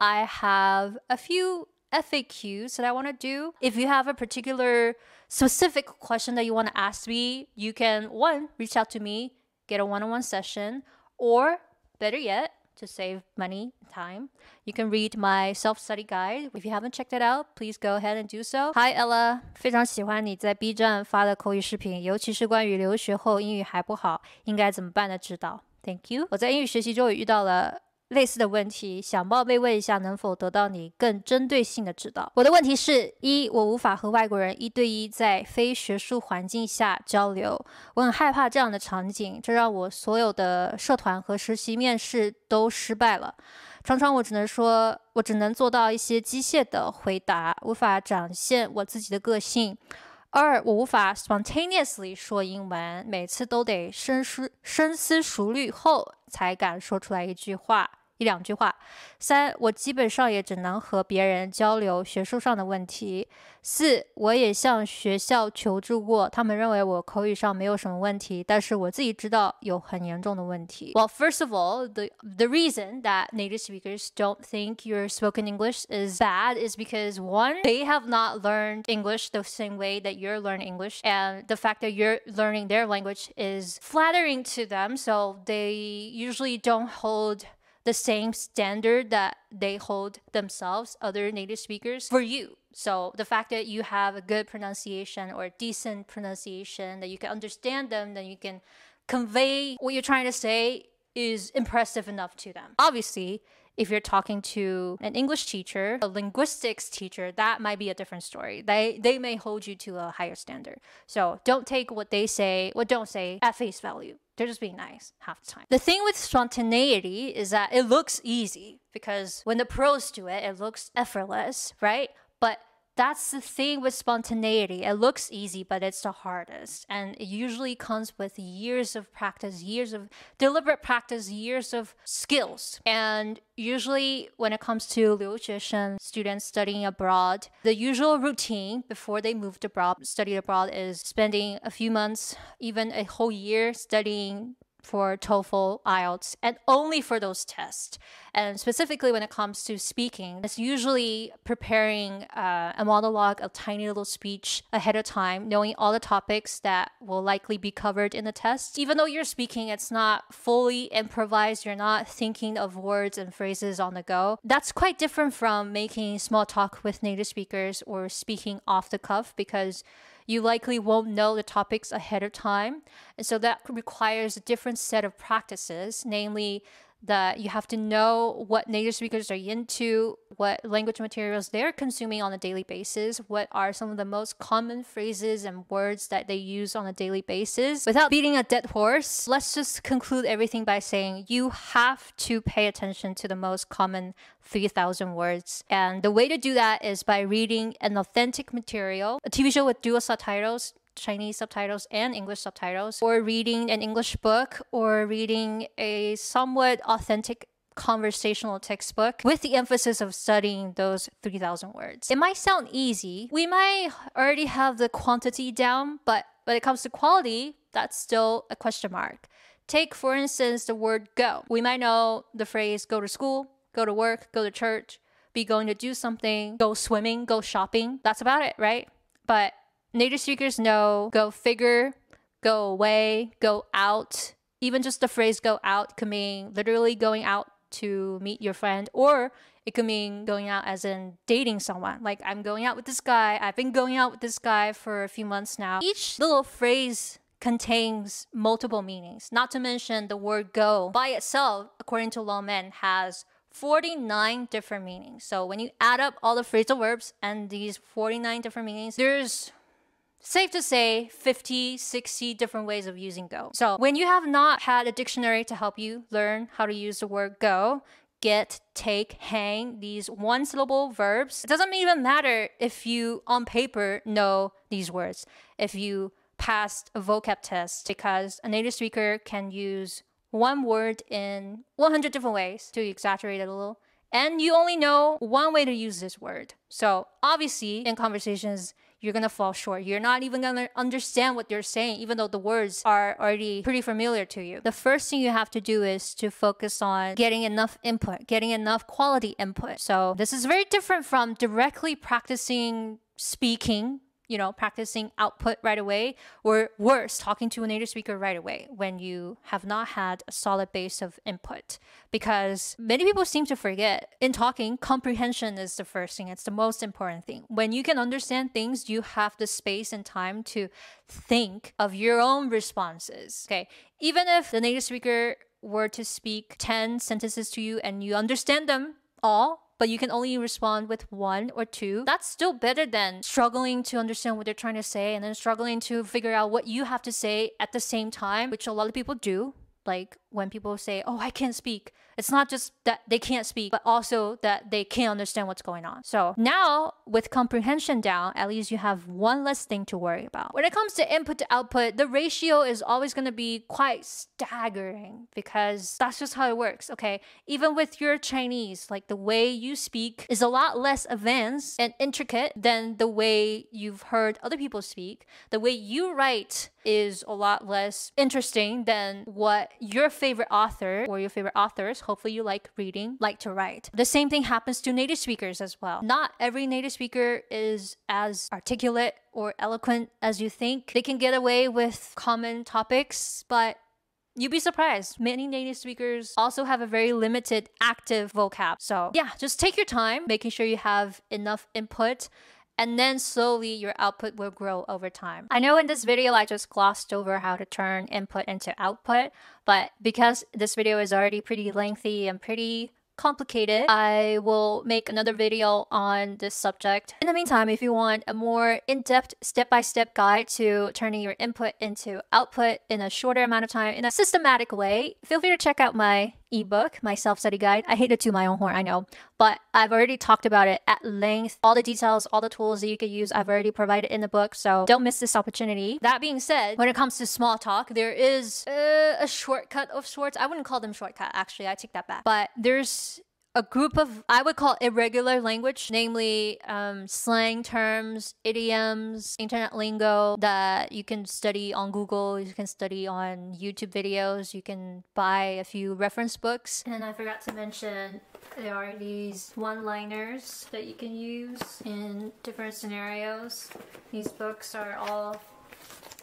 I have a few FAQs that I want to do. If you have a particular specific question that you want to ask me, you can, one, reach out to me, get a one-on-one session, or better yet, to save money and time, you can read my self-study guide. If you haven't checked it out, please go ahead and do so. Hi Ella, 非常喜欢你在 B 站发的口语视频，尤其是关于留学后英语还不好应该怎么办的指导。Thank you. 我在英语学习中也遇到了类似的问题，想冒昧问一下能否得到你更针对性的指导。我的问题是：一，我无法和外国人一对一在非学术环境下交流，我很害怕这样的场景，这让我所有的社团和实习面试都失败了。常常我只能做到一些机械的回答，无法展现我自己的个性。二，我无法 spontaneously 说英文，每次都得深思熟虑后才敢说出来一两句话。三，我基本上也只能和别人交流学术上的问题。四，我也向学校求助过，他们认为我口语上没有什么问题，但是我自己知道有很严重的问题。Well, first of all, the reason that native speakers don't think your spoken English is bad is because one, they have not learned English the same way that you're learning English, and the fact that you're learning their language is flattering to them, so they usually don't hold the same standard that they hold themselves, other native speakers, for you. So the fact that you have a good pronunciation or a decent pronunciation, that you can understand them, that you can convey what you're trying to say is impressive enough to them. Obviously, if you're talking to an English teacher, a linguistics teacher, that might be a different story. They may hold you to a higher standard. So don't take what don't say at face value. They're just being nice half the time. The thing with spontaneity is that it looks easy because when the pros do it, it looks effortless, right? But that's the thing with spontaneity. It looks easy, but it's the hardest. And it usually comes with years of practice, years of deliberate practice, years of skills. And usually when it comes to 留学生 students studying abroad, the usual routine before they move abroad, study abroad, is spending a few months, even a whole year studying for TOEFL, IELTS, and only for those tests. And specifically when it comes to speaking, it's usually preparing a monologue, a tiny little speech ahead of time, knowing all the topics that will likely be covered in the test. Even though you're speaking, it's not fully improvised. You're not thinking of words and phrases on the go. That's quite different from making small talk with native speakers or speaking off the cuff, because you likely won't know the topics ahead of time. And so that requires a different set of practices, namely that you have to know what native speakers are into, what language materials they're consuming on a daily basis, what are some of the most common phrases and words that they use on a daily basis. Without beating a dead horse, let's just conclude everything by saying you have to pay attention to the most common 3,000 words. And the way to do that is by reading an authentic material, a TV show with dual subtitles, Chinese subtitles and English subtitles, or reading an English book, or reading a somewhat authentic conversational textbook with the emphasis of studying those 3,000 words. It might sound easy. We might already have the quantity down, but when it comes to quality, that's still a question mark. Take, for instance, the word go. We might know the phrase go to school, go to work, go to church, be going to do something, go swimming, go shopping. That's about it, right? But native speakers know go figure, go away, go out. Even just the phrase go out could mean literally going out to meet your friend, or it could mean going out as in dating someone. Like, I'm going out with this guy. I've been going out with this guy for a few months now. Each little phrase contains multiple meanings. Not to mention the word go by itself, according to Longman, has 49 different meanings. So when you add up all the phrasal verbs and these 49 different meanings, there's safe to say 50, 60 different ways of using go. So when you have not had a dictionary to help you learn how to use the word go, get, take, hang, these one-syllable verbs, it doesn't even matter if you on paper know these words. If you passed a vocab test, because a native speaker can use one word in 100 different ways, to exaggerate it a little, and you only know one way to use this word. So obviously in conversations, you're gonna fall short. You're not even gonna understand what they're saying, even though the words are already pretty familiar to you. The first thing you have to do is to focus on getting enough input, getting enough quality input. So this is very different from directly practicing speaking, practicing output right away, or worse, talking to a native speaker right away when you have not had a solid base of input. Because many people seem to forget, in talking, comprehension is the first thing. It's the most important thing. When you can understand things, you have the space and time to think of your own responses. Okay, even if the native speaker were to speak 10 sentences to you and you understand them all, but you can only respond with 1 or 2, that's still better than struggling to understand what they're trying to say and then struggling to figure out what you have to say at the same time, which a lot of people do. Like when people say, oh, I can't speak. It's not just that they can't speak, but also that they can't understand what's going on. So now with comprehension down, at least you have one less thing to worry about. When it comes to input to output, the ratio is always going to be quite staggering because that's just how it works, okay? Even with your Chinese, like the way you speak is a lot less advanced and intricate than the way you've heard other people speak. The way you write is a lot less interesting than what your favorite author or your favorite authors, hopefully you like reading, like to write. The same thing happens to native speakers as well. Not every native speaker is as articulate or eloquent as you think. They can get away with common topics, but you'd be surprised. Many native speakers also have a very limited active vocab. So yeah, just take your time, making sure you have enough input, and then slowly your output will grow over time. I know in this video I just glossed over how to turn input into output, but because this video is already pretty lengthy and pretty complicated, I will make another video on this subject. In the meantime, if you want a more in-depth step-by-step guide to turning your input into output in a shorter amount of time in a systematic way, feel free to check out my ebook, my self-study guide. I hate to toot my own horn, I know, but I've already talked about it at length. All the details, all the tools that you could use, I've already provided in the book, so don't miss this opportunity. That being said, when it comes to small talk, there is a shortcut of sorts. I wouldn't call them shortcut, actually, I take that back. But there's a group of, I would call irregular language, namely slang terms, idioms, internet lingo that you can study on Google, you can study on YouTube videos, you can buy a few reference books. And I forgot to mention, there are these one-liners that you can use in different scenarios. These books are all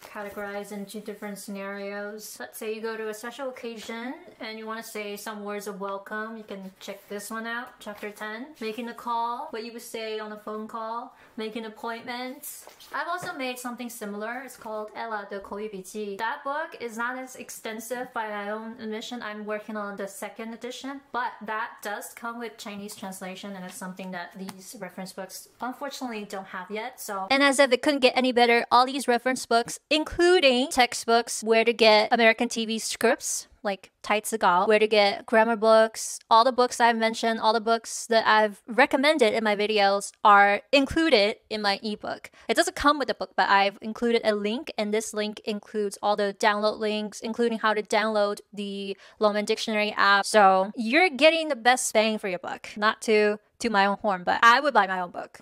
categorized into different scenarios. Let's say you go to a special occasion and you want to say some words of welcome. You can check this one out, chapter 10. Making a call, what you would say on a phone call. Making appointments. I've also made something similar. It's called Ella, the 口语笔记. That book is not as extensive by my own admission. I'm working on the second edition, but that does come with Chinese translation, and it's something that these reference books unfortunately don't have yet. So, and as if it couldn't get any better, all these reference books, including textbooks, where to get American TV scripts, like 台词稿, where to get grammar books, all the books I've mentioned, all the books that I've recommended in my videos are included in my ebook. It doesn't come with the book, but I've included a link, and this link includes all the download links, including how to download the Longman Dictionary app. So you're getting the best bang for your buck. Not to my own horn, but I would buy my own book.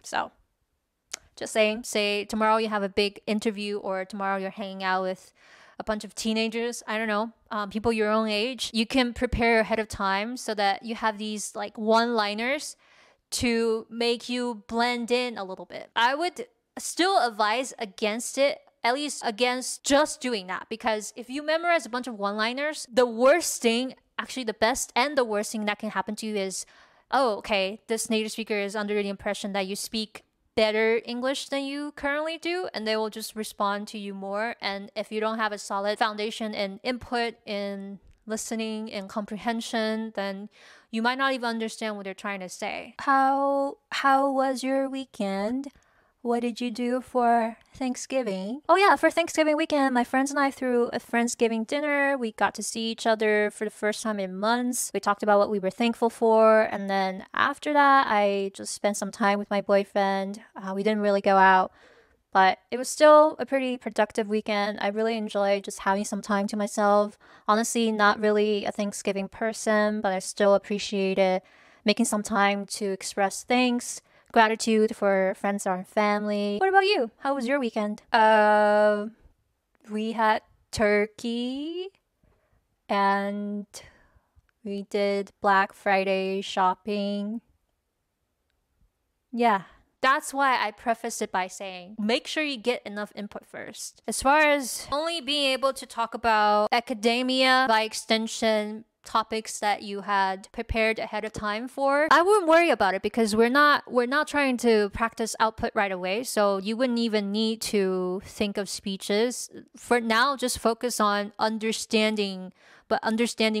So just saying, say tomorrow you have a big interview, or tomorrow you're hanging out with a bunch of teenagers, I don't know, people your own age. You can prepare ahead of time so that you have these like one-liners to make you blend in a little bit. I would still advise against it, at least against just doing that, because if you memorize a bunch of one-liners, the worst thing, actually the best and the worst thing that can happen to you is, oh, okay, this native speaker is under the impression that you speak better English than you currently do, and they will just respond to you more. And if you don't have a solid foundation and input in listening and comprehension, then you might not even understand what they're trying to say. How was your weekend? What did you do for Thanksgiving? Oh yeah, for Thanksgiving weekend, my friends and I threw a Friendsgiving dinner. We got to see each other for the first time in months. We talked about what we were thankful for. And then after that, I just spent some time with my boyfriend. We didn't really go out, but it was still a pretty productive weekend. I really enjoyed just having some time to myself. Honestly, not really a Thanksgiving person, but I still appreciated making some time to express thanks, gratitude for friends and family. What about you? How was your weekend? We had turkey and we did Black Friday shopping. Yeah. That's why I preface it by saying, make sure you get enough input first. As far as only being able to talk about academia, by extension, topics that you had prepared ahead of time for, I wouldn't worry about it because we're not trying to practice output right away. So you wouldn't even need to think of speeches. For now, just focus on understanding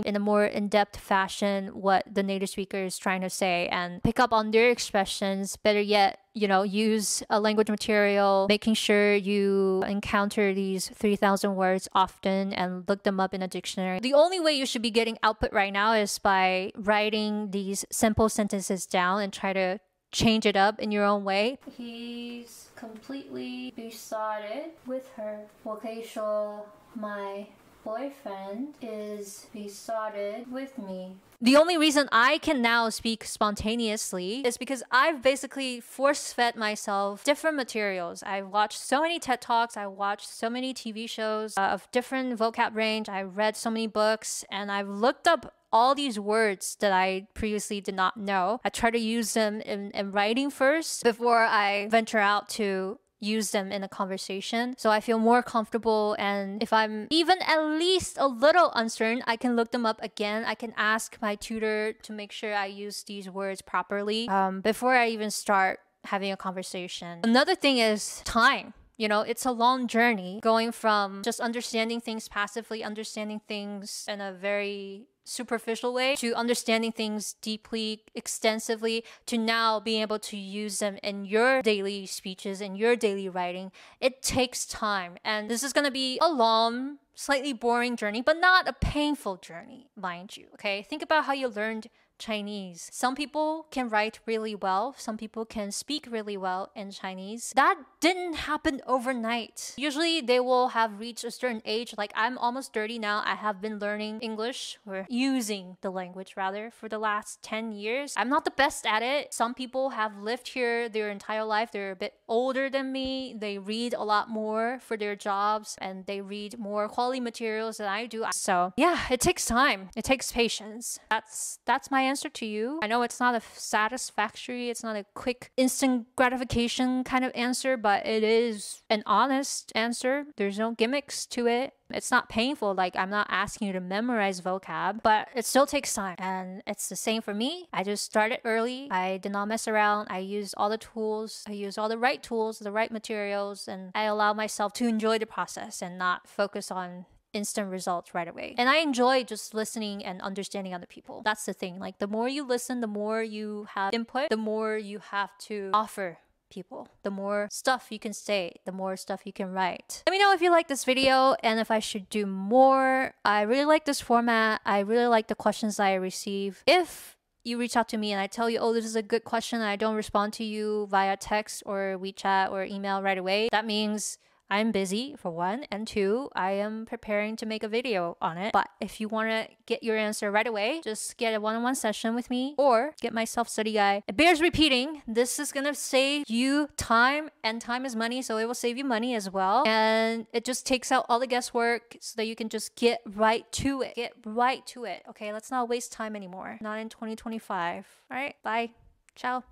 in a more in-depth fashion what the native speaker is trying to say and pick up on their expressions. Better yet, use a language material, making sure you encounter these 3,000 words often and look them up in a dictionary. The only way you should be getting output right now is by writing these simple sentences down and try to change it up in your own way. He's completely besotted with her. 我可以说 my boyfriend is besotted with me. The only reason I can now speak spontaneously is because I've basically force-fed myself different materials. I've watched so many TED Talks, I watched so many TV shows of different vocab range, I read so many books, and I've looked up all these words that I previously did not know. I try to use them in writing first before I venture out to use them in a conversation. So I feel more comfortable, and if I'm even at least a little uncertain, I can look them up again. I can ask my tutor to make sure I use these words properly before I even start having a conversation. Another thing is time. It's a long journey going from just understanding things passively, understanding things in a very superficial way, to understanding things deeply, extensively, to now being able to use them in your daily speeches, in your daily writing. It takes time. And this is going to be a long, slightly boring journey, but not a painful journey, mind you. Okay? Think about how you learned Chinese. Some people can write really well. Some people can speak really well in Chinese. That didn't happen overnight. Usually they will have reached a certain age. Like I'm almost 30 now. I have been learning English, or using the language rather, for the last 10 years. I'm not the best at it. Some people have lived here their entire life. They're a bit older than me. They read a lot more for their jobs and they read more quality materials than I do. So yeah, it takes time. It takes patience. That's my answer to you. I know it's not a satisfactory, it's not a quick instant gratification kind of answer, but it is an honest answer. There's no gimmicks to it. It's not painful, like I'm not asking you to memorize vocab, but it still takes time. And it's the same for me. I just started early. I did not mess around. I used all the tools. I used all the right tools, the right materials, and I allowed myself to enjoy the process and not focus on instant results right away. And I enjoy just listening and understanding other people. That's the thing. Like the more you listen, the more you have input, the more you have to offer people, the more stuff you can say, the more stuff you can write. Let me know if you like this video and if I should do more. I really like this format. I really like the questions I receive. If you reach out to me and I tell you, oh, this is a good question, and I don't respond to you via text or WeChat or email right away, that means I'm busy, for one, and two, I am preparing to make a video on it. But if you want to get your answer right away, just get a one-on-one session with me or get my self-study guide. It bears repeating, this is going to save you time, and time is money, so it will save you money as well. And it just takes out all the guesswork so that you can just get right to it. Get right to it. Okay, let's not waste time anymore. Not in 2025. All right, bye. Ciao.